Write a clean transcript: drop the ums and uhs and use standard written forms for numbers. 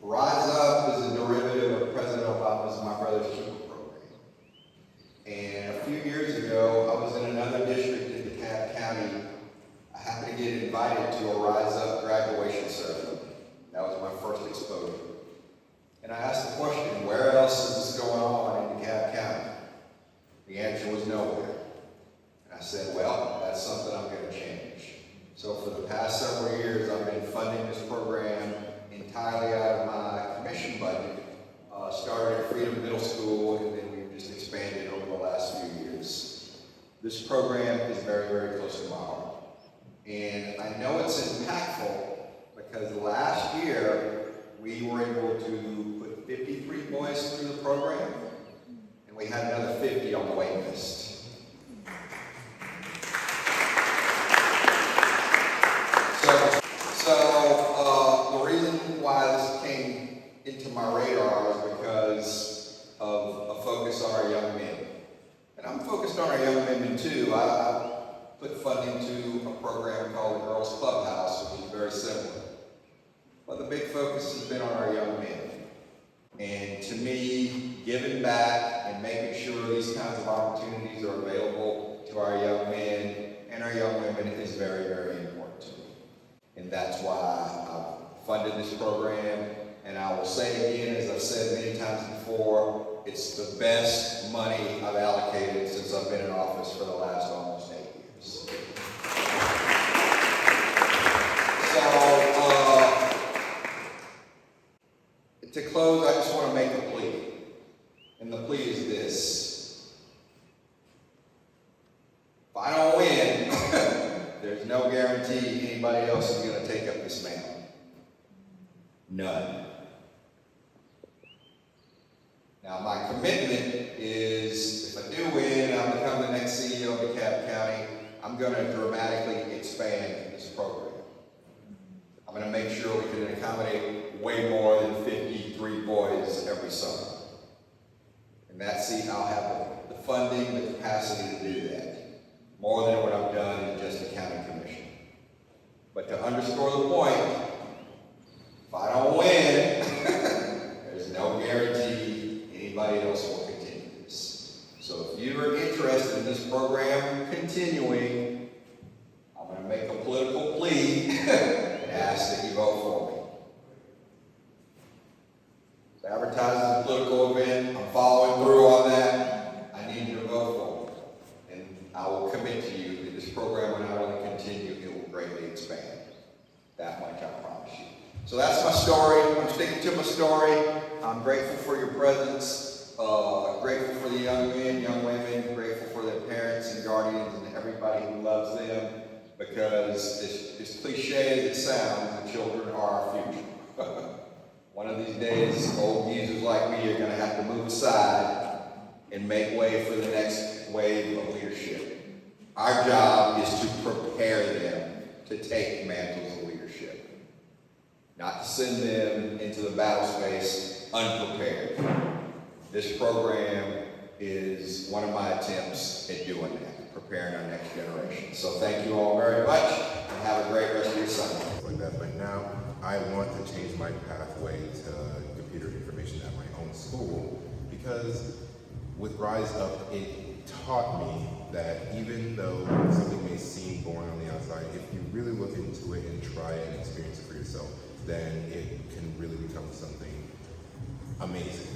Rise Up is a derivative of President Obama's My Brother's Keeper program. And a few years ago, I was in another district in DeKalb County. I happened to get invited to a Rise Up graduation ceremony. That was my first exposure. And I asked the question, where else is this going on in DeKalb County? The answer was nowhere. And I said, well, that's something I'm going to change. So for the past several years, I've been funding this program entirely out of my commission budget. Started at Freedom Middle School, and then we've just expanded over the last few years. This program is very, very close to my heart. And I know it's impactful because last year we were able to put 53 boys through the program, and we had another 50 on the wait list. So the reason why this came into my radar is because of a focus on our young men. And I'm focused on our young women too. I put funding to a program called the Girls Clubhouse, which is very similar. But the big focus has been on our young men. And to me, giving back and making sure these kinds of opportunities are available to our young men and our young women is very, very important to me. And that's why I've funded this program. And I will say again, as I've said many times before, it's the best money I've allocated since I've been in office for the last almost 8 years. So, to close, I just want to make a plea. And the plea is this. If I don't win, there's no guarantee anybody else is going to take up this mantle. None. Now, my commitment is, if I do win and I become the next CEO of DeKalb County, I'm going to dramatically expand this program. I'm going to make sure we can accommodate way more than 53 boys every summer. And that seat, I'll have the funding, the capacity to do that. More than what I've done in just the county commission. But to underscore the point, if I don't win, there's no guarantee anybody else will continue this. So if you are interested in this program continuing, I'm going to make a political plea and ask that you vote for me. It's advertised as a political event. I'm following through on that. I need you to vote for me. And I will commit to you that this program will not only continue, it will greatly expand. That much I promise you. So that's my story. I'm sticking to my story. I'm grateful for your presence. Grateful for the young men, young women. Grateful for their parents and guardians and everybody who loves them. Because as cliche as it sounds, the children are our future. One of these days, old geezers like me are going to have to move aside and make way for the next wave of leadership. Our job is to prepare them to take mantles of leadership, not to send them into the battle space unprepared. This program is one of my attempts at doing that, preparing our next generation. So thank you all very much, and have a great rest of your Sunday. Like that, but now I want to change my pathway to computer information at my own school, because with Rise Up, it taught me that even though something may seem boring on the outside, if you really look into it and try and experience it for yourself, then it can really become something amazing.